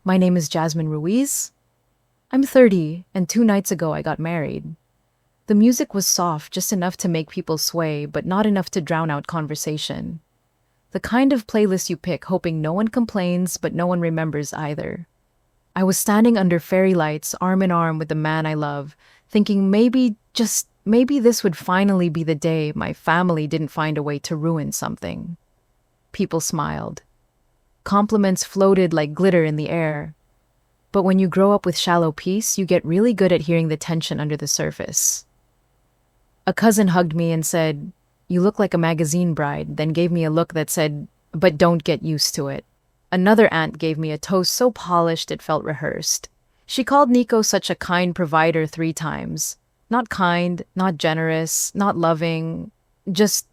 My name is Jasmine Ruiz. I'm 30, and 2 nights ago I got married. The music was soft, just enough to make people sway, but not enough to drown out conversation. The kind of playlist you pick hoping no one complains, but no one remembers either. I was standing under fairy lights, arm in arm with the man I love, thinking maybe, just maybe this would finally be the day my family didn't find a way to ruin something. People smiled. Compliments floated like glitter in the air. But when you grow up with shallow peace, you get really good at hearing the tension under the surface. A cousin hugged me and said, "You look like a magazine bride," then gave me a look that said, "But don't get used to it." Another aunt gave me a toast so polished it felt rehearsed. She called Nico such a kind provider 3 times. Not kind, not generous, not loving, just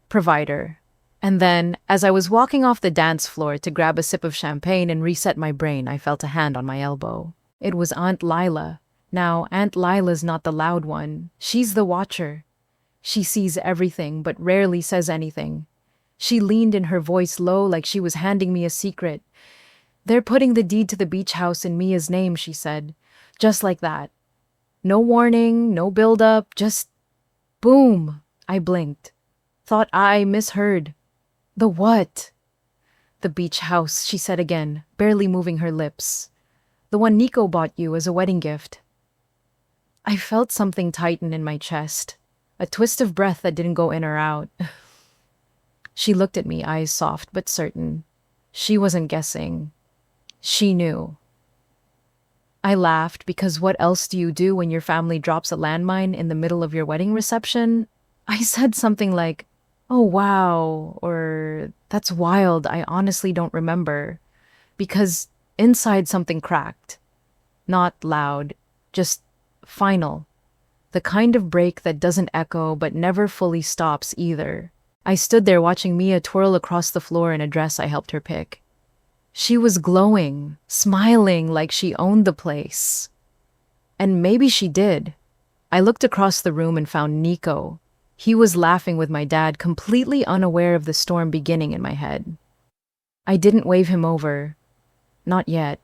provider. And then, as I was walking off the dance floor to grab a sip of champagne and reset my brain, I felt a hand on my elbow. It was Aunt Lila. Now, Aunt Lila's not the loud one. She's the watcher. She sees everything, but rarely says anything. She leaned in her voice low like she was handing me a secret. "They're putting the deed to the beach house in Mia's name," she said. Just like that. No warning, no build-up, just boom. I blinked. Thought I misheard. "The what?" "The beach house," she said again, barely moving her lips. "The one Nico bought you as a wedding gift." I felt something tighten in my chest, a twist of breath that didn't go in or out. She looked at me, eyes soft but certain. She wasn't guessing. She knew. I laughed because what else do you do when your family drops a landmine in the middle of your wedding reception? I said something like, "Oh wow," or "That's wild, I honestly don't remember." Because inside something cracked. Not loud, just final. The kind of break that doesn't echo but never fully stops either. I stood there watching Mia twirl across the floor in a dress I helped her pick. She was glowing, smiling like she owned the place. And maybe she did. I looked across the room and found Nico. He was laughing with my dad, completely unaware of the storm beginning in my head. I didn't wave him over. Not yet.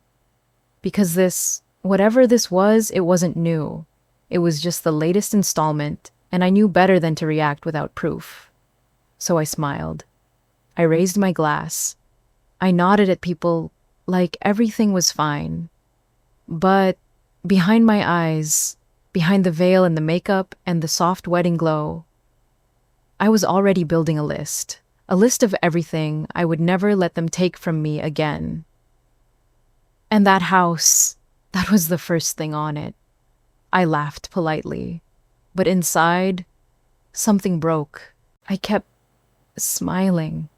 Because whatever this was, it wasn't new. It was just the latest installment, and I knew better than to react without proof. So I smiled. I raised my glass. I nodded at people like everything was fine. But behind my eyes, behind the veil and the makeup and the soft wedding glow, I was already building a list of everything I would never let them take from me again. And that house, that was the first thing on it. I laughed politely, but inside, something broke. I kept smiling,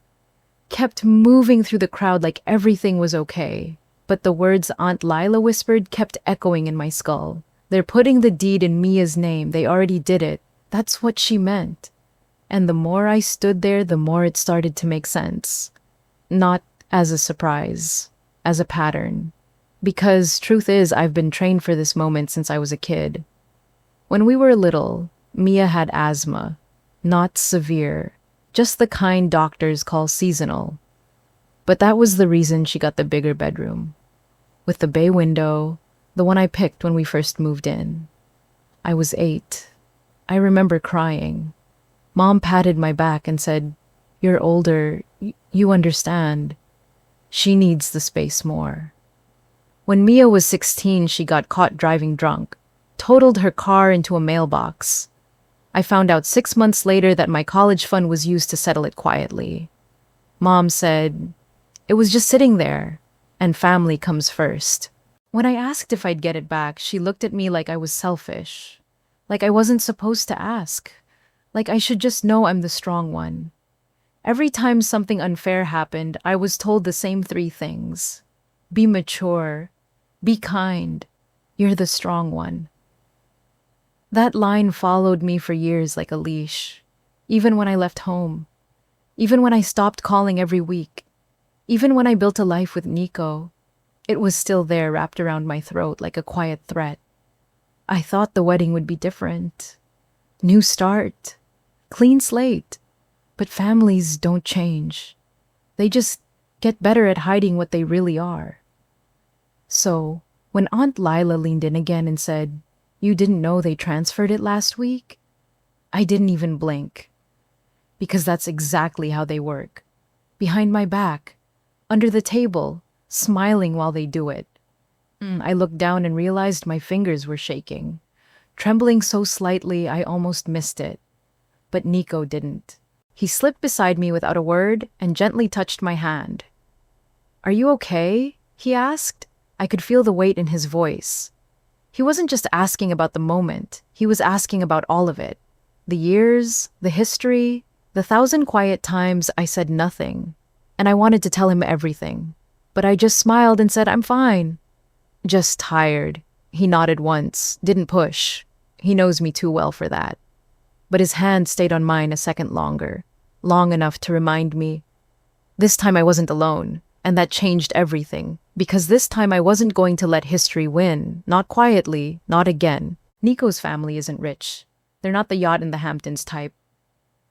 kept moving through the crowd like everything was okay. But the words Aunt Lila whispered kept echoing in my skull. "They're putting the deed in Mia's name. They already did it." That's what she meant. And the more I stood there, the more it started to make sense. Not as a surprise, as a pattern. Because truth is, I've been trained for this moment since I was a kid. When we were little, Mia had asthma. Not severe, just the kind doctors call seasonal. But that was the reason she got the bigger bedroom. With the bay window, the one I picked when we first moved in. I was 8. I remember crying. Mom patted my back and said, "You're older, you understand. She needs the space more." When Mia was 16, she got caught driving drunk, totaled her car into a mailbox. I found out 6 months later that my college fund was used to settle it quietly. Mom said, "It was just sitting there, and family comes first." When I asked if I'd get it back, she looked at me like I was selfish, like I wasn't supposed to ask, like I should just know I'm the strong one. Every time something unfair happened, I was told the same 3 things. Be mature. Be kind. You're the strong one. That line followed me for years like a leash. Even when I left home. Even when I stopped calling every week. Even when I built a life with Nico. It was still there, wrapped around my throat like a quiet threat. I thought the wedding would be different. New start. Clean slate. But families don't change. They just get better at hiding what they really are. So, when Aunt Lila leaned in again and said, "You didn't know they transferred it last week?" I didn't even blink. Because that's exactly how they work. Behind my back, under the table, smiling while they do it. I looked down and realized my fingers were shaking, trembling so slightly I almost missed it. But Nico didn't. He slipped beside me without a word and gently touched my hand. "Are you okay?" he asked. I could feel the weight in his voice. He wasn't just asking about the moment, he was asking about all of it. The years, the history, the thousand quiet times I said nothing. And I wanted to tell him everything. But I just smiled and said, "I'm fine." "Just tired." He nodded once, didn't push. He knows me too well for that. But his hand stayed on mine a second longer, long enough to remind me. This time I wasn't alone, and that changed everything. Because this time I wasn't going to let history win, not quietly, not again. Nico's family isn't rich. They're not the yacht in the Hamptons type.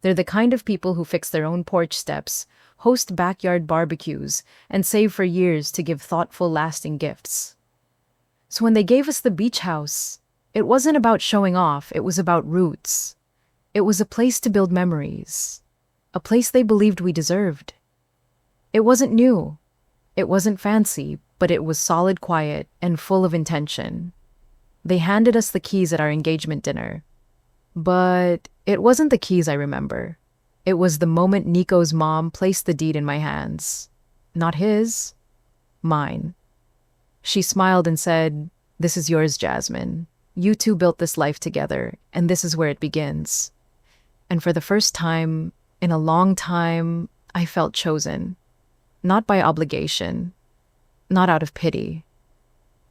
They're the kind of people who fix their own porch steps, host backyard barbecues, and save for years to give thoughtful, lasting gifts. So when they gave us the beach house, it wasn't about showing off, it was about roots. It was a place to build memories, a place they believed we deserved. It wasn't new, it wasn't fancy, but it was solid, quiet, and full of intention. They handed us the keys at our engagement dinner. But it wasn't the keys I remember. It was the moment Nico's mom placed the deed in my hands. Not his, mine. She smiled and said, "This is yours, Jasmine. You two built this life together, and this is where it begins." And for the first time, in a long time, I felt chosen. Not by obligation, not out of pity,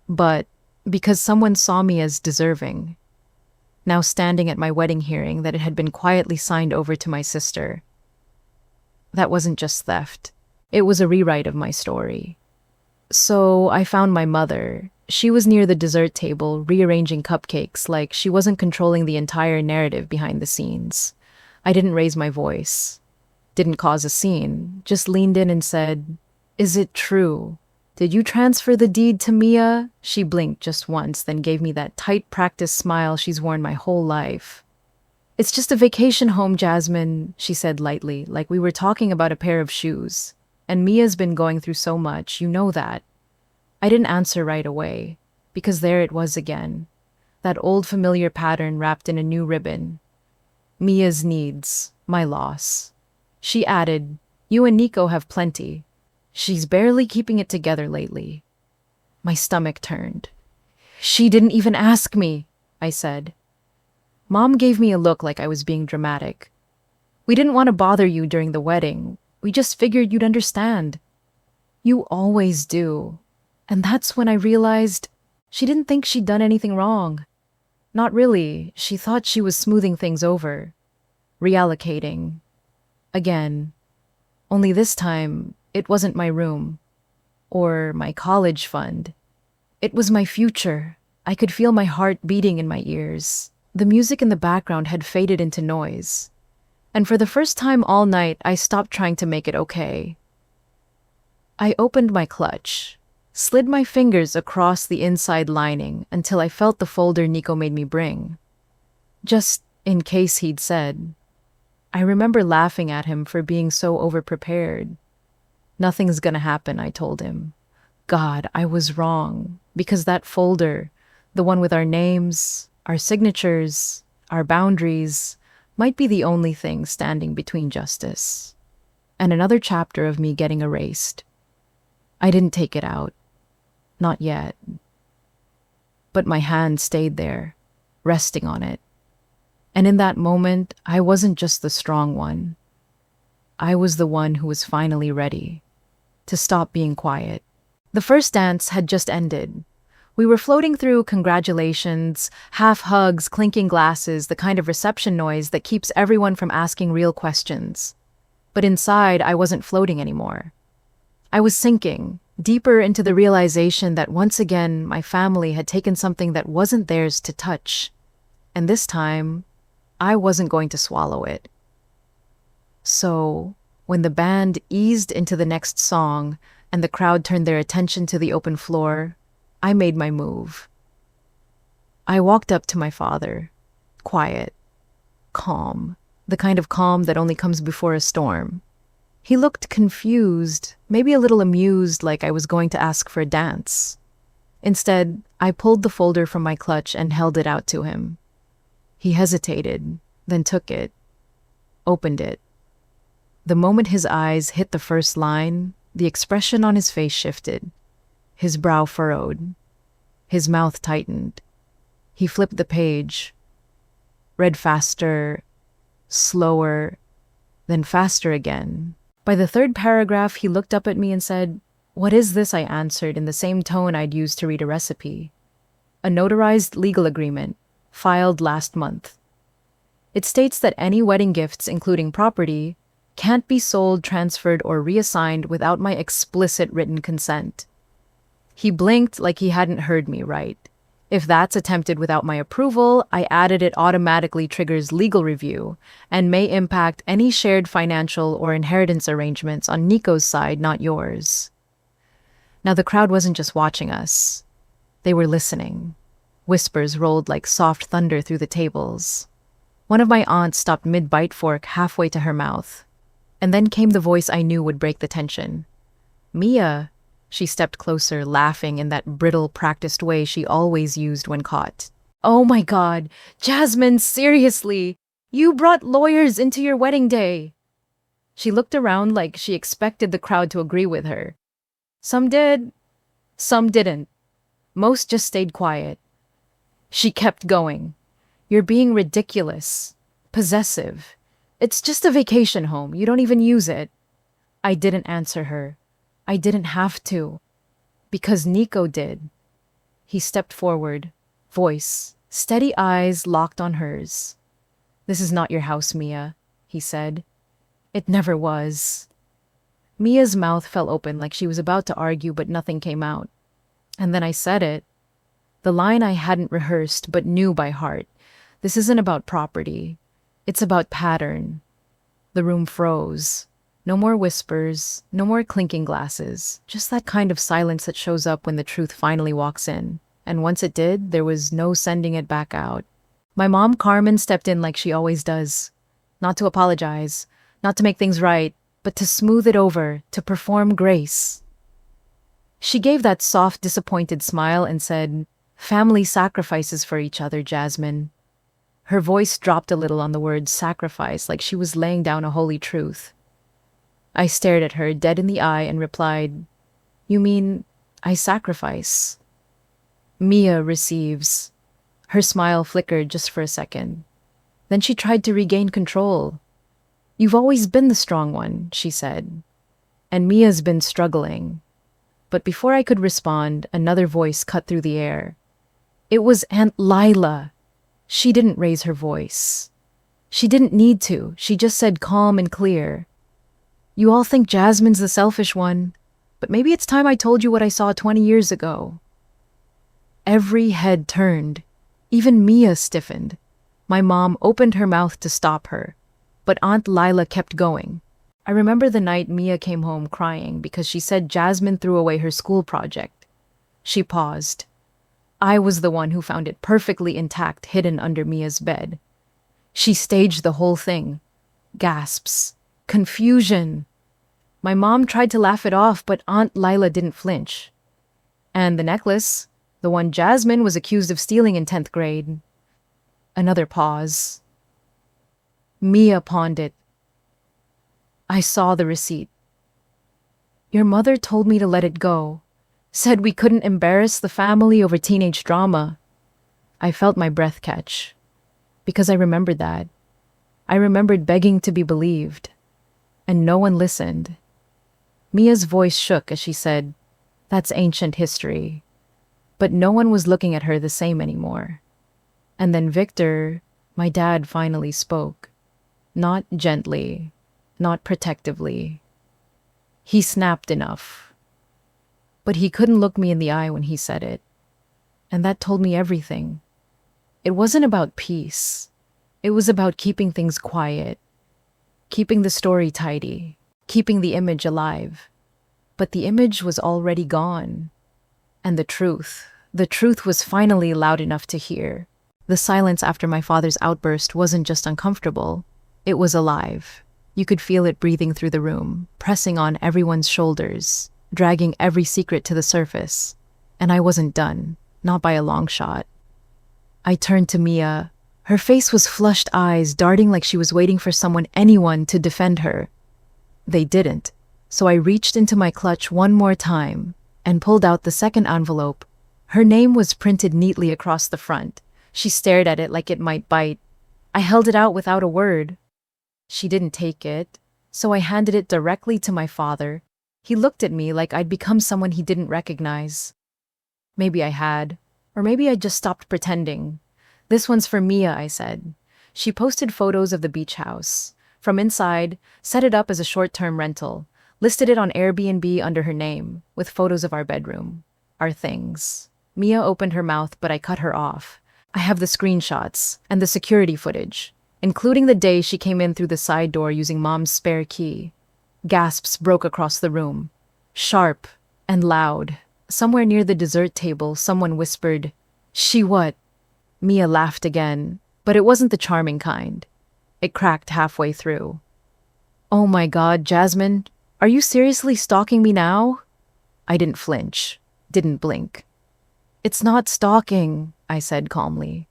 but because someone saw me as deserving. Now standing at my wedding hearing that it had been quietly signed over to my sister. That wasn't just theft. It was a rewrite of my story. So I found my mother. She was near the dessert table, rearranging cupcakes like she wasn't controlling the entire narrative behind the scenes. I didn't raise my voice. Didn't cause a scene. Just leaned in and said, "Is it true? Did you transfer the deed to Mia?" She blinked just once, then gave me that tight practice smile she's worn my whole life. "It's just a vacation home, Jasmine," she said lightly, like we were talking about a pair of shoes. "And Mia's been going through so much, you know that." I didn't answer right away, because there it was again. That old familiar pattern wrapped in a new ribbon. Mia's needs, my loss. She added, "You and Nico have plenty. She's barely keeping it together lately." My stomach turned. "She didn't even ask me," I said. Mom gave me a look like I was being dramatic. "We didn't want to bother you during the wedding. We just figured you'd understand." "You always do." And that's when I realized she didn't think she'd done anything wrong. Not really. She thought she was smoothing things over. Reallocating. Again. Only this time, it wasn't my room. Or my college fund. It was my future. I could feel my heart beating in my ears. The music in the background had faded into noise. And for the first time all night, I stopped trying to make it okay. I opened my clutch, slid my fingers across the inside lining until I felt the folder Nico made me bring. Just in case, he'd said. I remember laughing at him for being so overprepared. "Nothing's gonna happen," I told him. God, I was wrong, because that folder, the one with our names, our signatures, our boundaries, might be the only thing standing between justice and another chapter of me getting erased. I didn't take it out. Not yet. But my hand stayed there, resting on it. And in that moment, I wasn't just the strong one. I was the one who was finally ready to stop being quiet. The first dance had just ended. We were floating through congratulations, half hugs, clinking glasses, the kind of reception noise that keeps everyone from asking real questions. But inside, I wasn't floating anymore. I was sinking, deeper into the realization that once again, my family had taken something that wasn't theirs to touch. And this time, I wasn't going to swallow it. So, when the band eased into the next song and the crowd turned their attention to the open floor, I made my move. I walked up to my father, quiet, calm, the kind of calm that only comes before a storm. He looked confused, maybe a little amused, like I was going to ask for a dance. Instead, I pulled the folder from my clutch and held it out to him. He hesitated, then took it, opened it. The moment his eyes hit the first line, the expression on his face shifted. His brow furrowed. His mouth tightened. He flipped the page, read faster, slower, then faster again. By the third paragraph, he looked up at me and said, "What is this?" I answered in the same tone I'd used to read a recipe. "A notarized legal agreement, filed last month. It states that any wedding gifts, including property, can't be sold, transferred, or reassigned without my explicit written consent." He blinked like he hadn't heard me right. If that's attempted without my approval, I added it automatically triggers legal review and may impact any shared financial or inheritance arrangements on Nico's side, not yours. Now the crowd wasn't just watching us. They were listening. Whispers rolled like soft thunder through the tables. One of my aunts stopped mid-bite fork halfway to her mouth. And then came the voice I knew would break the tension. "Mia." She stepped closer, laughing in that brittle, practiced way she always used when caught. "Oh my God, Jasmine, seriously! You brought lawyers into your wedding day!" She looked around like she expected the crowd to agree with her. Some did, some didn't. Most just stayed quiet. She kept going. "You're being ridiculous, possessive. It's just a vacation home. You don't even use it." I didn't answer her. I didn't have to. Because Nico did. He stepped forward, voice, steady eyes locked on hers. "This is not your house, Mia," he said. "It never was." Mia's mouth fell open like she was about to argue, but nothing came out. And then I said it. The line I hadn't rehearsed but knew by heart. "This isn't about property. It's about pattern." The room froze. No more whispers, no more clinking glasses, just that kind of silence that shows up when the truth finally walks in. And once it did, there was no sending it back out. My mom, Carmen, stepped in like she always does. Not to apologize, not to make things right, but to smooth it over, to perform grace. She gave that soft, disappointed smile and said, "Family sacrifices for each other, Jasmine." Her voice dropped a little on the word sacrifice, like she was laying down a holy truth. I stared at her dead in the eye and replied, "You mean I sacrifice?" Mia receives. Her smile flickered just for a second. Then she tried to regain control. "You've always been the strong one," she said. "And Mia's been struggling." But before I could respond, another voice cut through the air. It was Aunt Lila. She didn't raise her voice. She didn't need to. She just said calm and clear, "You all think Jasmine's the selfish one, but maybe it's time I told you what I saw 20 years ago." Every head turned. Even Mia stiffened. My mom opened her mouth to stop her, but Aunt Lila kept going. I remember the night Mia came home crying because she said Jasmine threw away her school project. She paused. I was the one who found it perfectly intact, hidden under Mia's bed. She staged the whole thing. Gasps. Confusion. My mom tried to laugh it off, but Aunt Lila didn't flinch. "And the necklace, the one Jasmine was accused of stealing in 10th grade. Another pause. Mia pawned it. I saw the receipt. "Your mother told me to let it go. Said we couldn't embarrass the family over teenage drama." I felt my breath catch. Because I remembered that. I remembered begging to be believed. And no one listened. Mia's voice shook as she said, "That's ancient history." But no one was looking at her the same anymore. And then Victor, my dad, finally spoke. Not gently, not protectively. He snapped enough. But he couldn't look me in the eye when he said it. And that told me everything. It wasn't about peace. It was about keeping things quiet, keeping the story tidy, keeping the image alive. But the image was already gone. And the truth was finally loud enough to hear. The silence after my father's outburst wasn't just uncomfortable, it was alive. You could feel it breathing through the room, pressing on everyone's shoulders, dragging every secret to the surface. And I wasn't done, not by a long shot. I turned to Mia. Her face was flushed eyes darting like she was waiting for anyone to defend her. They didn't, so I reached into my clutch one more time and pulled out the second envelope. Her name was printed neatly across the front. She stared at it like it might bite. I held it out without a word. She didn't take it, so I handed it directly to my father. He looked at me like I'd become someone he didn't recognize. Maybe I had, or maybe I just stopped pretending. "This one's for Mia," I said. She posted photos of the beach house. From inside, set it up as a short-term rental, listed it on Airbnb under her name, with photos of our bedroom, our things. Mia opened her mouth, but I cut her off. I have the screenshots and the security footage, including the day she came in through the side door using Mom's spare key. Gasps broke across the room, sharp and loud. Somewhere near the dessert table, someone whispered, "She what?" Mia laughed again, but it wasn't the charming kind. It cracked halfway through. "Oh my God, Jasmine, are you seriously stalking me now?" I didn't flinch, didn't blink. "It's not stalking," I said calmly.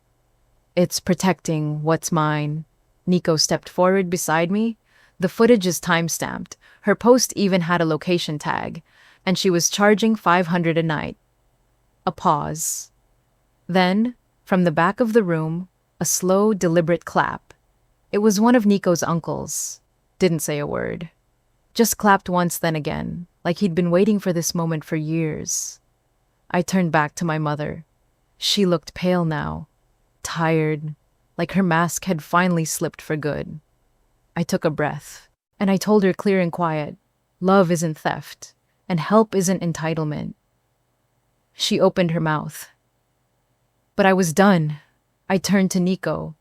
"It's protecting what's mine." Nico stepped forward beside me. The footage is time-stamped. Her post even had a location tag, and she was charging $500 a night. A pause. Then, from the back of the room, a slow, deliberate clap. It was one of Nico's uncles. Didn't say a word. Just clapped once, then again, like he'd been waiting for this moment for years. I turned back to my mother. She looked pale now, tired, like her mask had finally slipped for good. I took a breath, and I told her clear and quiet, love isn't theft, and help isn't entitlement. She opened her mouth. But I was done. I turned to Nico.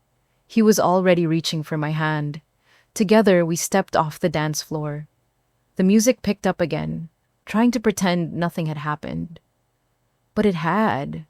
He was already reaching for my hand. Together, we stepped off the dance floor. The music picked up again, trying to pretend nothing had happened. But it had.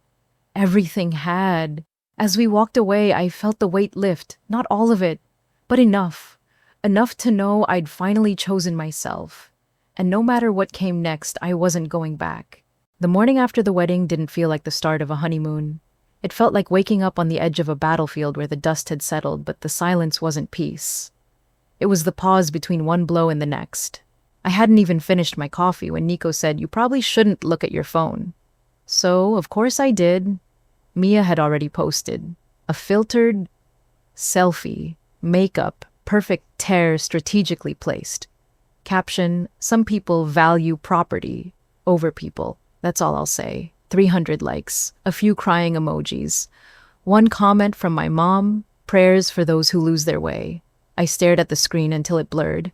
Everything had. As we walked away, I felt the weight lift, not all of it, but enough. Enough to know I'd finally chosen myself. And no matter what came next, I wasn't going back. The morning after the wedding didn't feel like the start of a honeymoon. It felt like waking up on the edge of a battlefield where the dust had settled, but the silence wasn't peace. It was the pause between one blow and the next. I hadn't even finished my coffee when Nico said, "You probably shouldn't look at your phone." So, of course I did. Mia had already posted. A filtered selfie, makeup, perfect tear strategically placed. Caption, "Some people value property over people." That's all I'll say. 300 likes, a few crying emojis. One comment from my mom, "Prayers for those who lose their way." I stared at the screen until it blurred.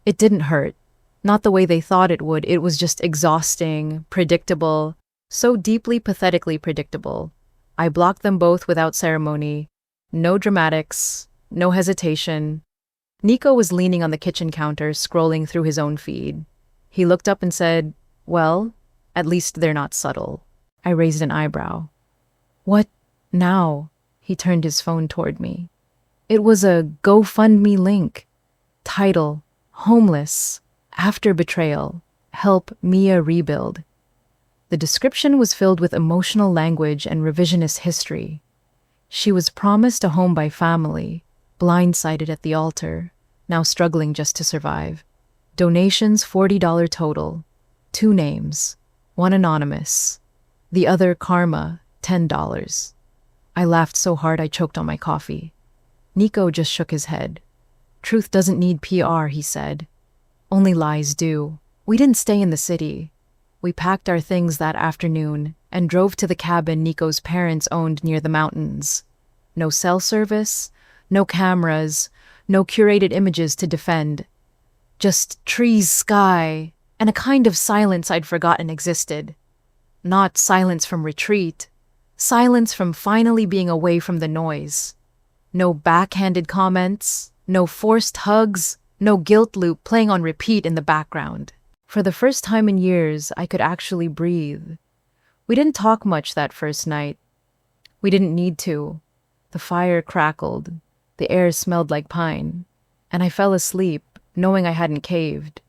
It didn't hurt. Not the way they thought it would. It was just exhausting, predictable, so deeply pathetically predictable. I blocked them both without ceremony. No dramatics, no hesitation. Nico was leaning on the kitchen counter, scrolling through his own feed. He looked up and said, "Well, at least they're not subtle." I raised an eyebrow. "What now?" He turned his phone toward me. It was a GoFundMe link. Title, "Homeless, After Betrayal, Help Mia Rebuild." The description was filled with emotional language and revisionist history. She was promised a home by family, blindsided at the altar, now struggling just to survive. Donations $40 total. 2 names, one anonymous, the other Karma, $10. I laughed so hard I choked on my coffee. Nico just shook his head. "Truth doesn't need PR," he said. "Only lies do." We didn't stay in the city. We packed our things that afternoon and drove to the cabin Nico's parents owned near the mountains. No cell service, no cameras, no curated images to defend. Just trees, sky, and a kind of silence I'd forgotten existed. Not silence from retreat, silence from finally being away from the noise. No backhanded comments, no forced hugs, no guilt loop playing on repeat in the background. For the first time in years, I could actually breathe. We didn't talk much that first night. We didn't need to. The fire crackled, the air smelled like pine, and I fell asleep, knowing I hadn't caved,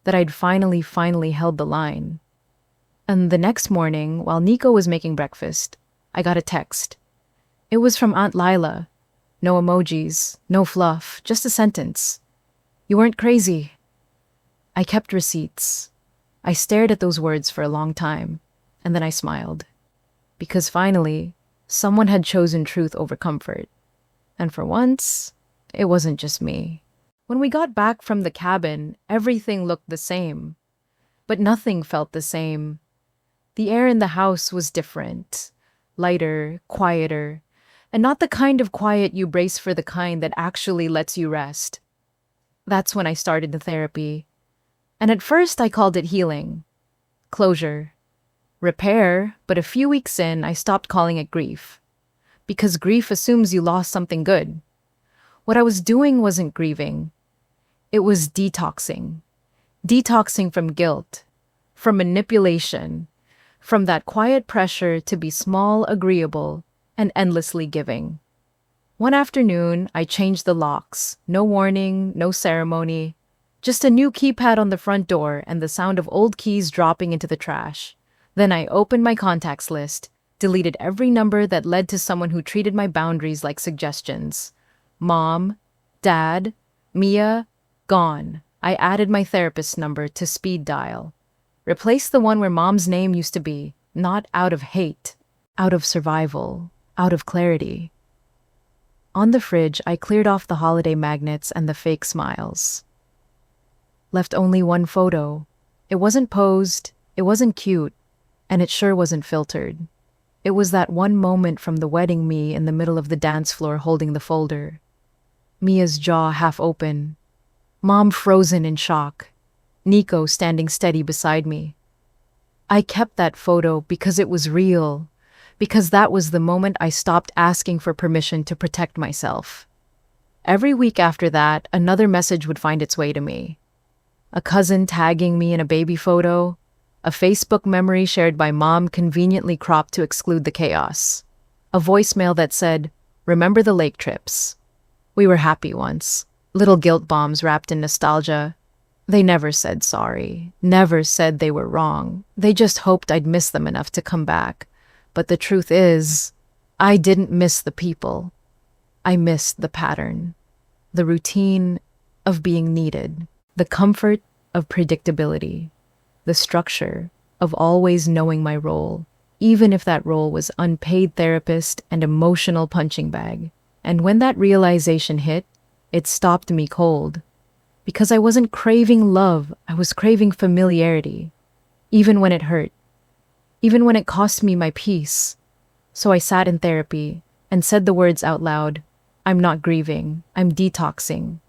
that I'd finally held the line. And the next morning, while Nico was making breakfast, I got a text. It was from Aunt Lila. No emojis, no fluff, just a sentence. You weren't crazy. I kept receipts. I stared at those words for a long time, and then I smiled. Because finally, someone had chosen truth over comfort. And for once, it wasn't just me. When we got back from the cabin, everything looked the same. But nothing felt the same. The air in the house was different. Lighter, quieter, and not the kind of quiet you brace for, the kind that actually lets you rest. That's when I started the therapy. And at first I called it healing, closure, repair, but a few weeks in I stopped calling it grief. Because grief assumes you lost something good. What I was doing wasn't grieving. It was detoxing. Detoxing from guilt, from manipulation, from that quiet pressure to be small, agreeable, and endlessly giving. One afternoon, I changed the locks. No warning, no ceremony. Just a new keypad on the front door and the sound of old keys dropping into the trash. Then I opened my contacts list, deleted every number that led to someone who treated my boundaries like suggestions. Mom, Dad, Mia, gone. I added my therapist's number to speed dial. Replaced the one where Mom's name used to be, not out of hate, out of survival, out of clarity. On the fridge, I cleared off the holiday magnets and the fake smiles. Left only one photo. It wasn't posed, it wasn't cute, and it sure wasn't filtered. It was that one moment from the wedding, me in the middle of the dance floor holding the folder. Mia's jaw half open. Mom frozen in shock. Nico standing steady beside me. I kept that photo because it was real, because that was the moment I stopped asking for permission to protect myself. Every week after that, another message would find its way to me. A cousin tagging me in a baby photo, a Facebook memory shared by Mom conveniently cropped to exclude the chaos, a voicemail that said, "Remember the lake trips? We were happy once." Little guilt bombs wrapped in nostalgia. They never said sorry, never said they were wrong. They just hoped I'd miss them enough to come back. But the truth is, I didn't miss the people. I missed the pattern, the routine of being needed, the comfort of predictability, the structure of always knowing my role, even if that role was unpaid therapist and emotional punching bag. And when that realization hit, it stopped me cold. Because I wasn't craving love, I was craving familiarity, even when it hurt, even when it cost me my peace. So I sat in therapy and said the words out loud. I'm not grieving, I'm detoxing.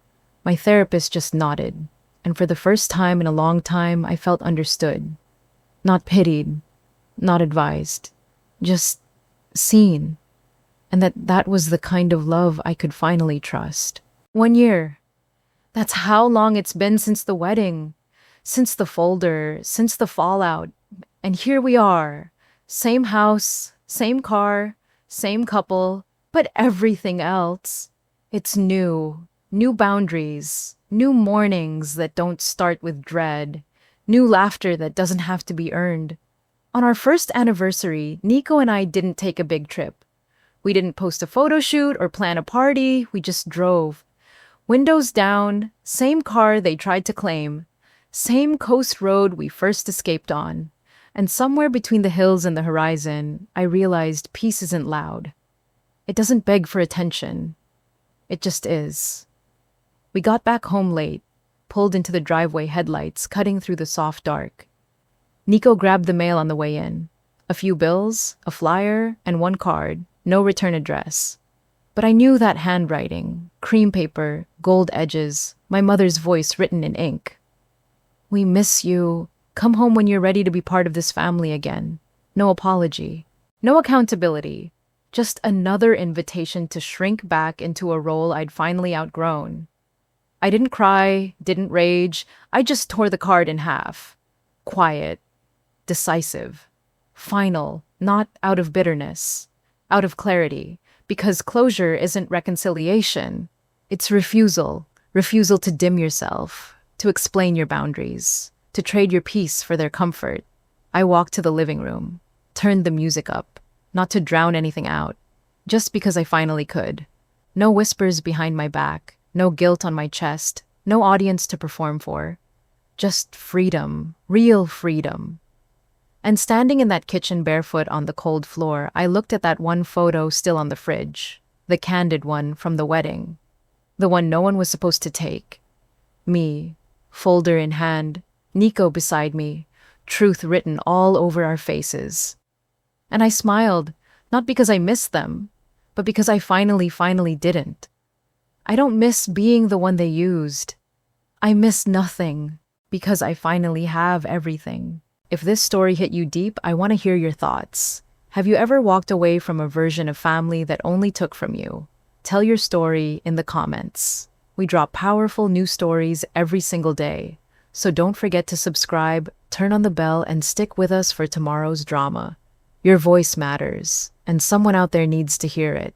My therapist just nodded, and for the first time in a long time, I felt understood. Not pitied, not advised, just seen. And that was the kind of love I could finally trust. 1 year. That's how long it's been since the wedding, since the folder, since the fallout. And here we are. Same house, same car, same couple, but everything else. It's new. New boundaries, new mornings that don't start with dread, new laughter that doesn't have to be earned. On our first anniversary, Nico and I didn't take a big trip. We didn't post a photo shoot or plan a party, we just drove. Windows down, same car they tried to claim, same coast road we first escaped on. And somewhere between the hills and the horizon, I realized peace isn't loud. It doesn't beg for attention. It just is. We got back home late, pulled into the driveway headlights, cutting through the soft dark. Nico grabbed the mail on the way in. A few bills, a flyer, and one card, no return address. But I knew that handwriting, cream paper, gold edges, my mother's voice written in ink. We miss you. Come home when you're ready to be part of this family again. No apology. No accountability. Just another invitation to shrink back into a role I'd finally outgrown. I didn't cry, didn't rage. I just tore the card in half. Quiet. Decisive. Final, not out of bitterness, out of clarity, because closure isn't reconciliation. It's refusal. Refusal to dim yourself, to explain your boundaries, to trade your peace for their comfort. I walked to the living room, turned the music up, not to drown anything out, just because I finally could. No whispers behind my back, no guilt on my chest, no audience to perform for. Just freedom, real freedom. And standing in that kitchen barefoot on the cold floor, I looked at that one photo still on the fridge, the candid one from the wedding, the one no one was supposed to take. Me, folder in hand, Nico beside me, truth written all over our faces. And I smiled, not because I missed them, but because I finally didn't. I don't miss being the one they used. I miss nothing, because I finally have everything. If this story hit you deep, I want to hear your thoughts. Have you ever walked away from a version of family that only took from you? Tell your story in the comments. We drop powerful new stories every single day. So don't forget to subscribe, turn on the bell, and stick with us for tomorrow's drama. Your voice matters, and someone out there needs to hear it.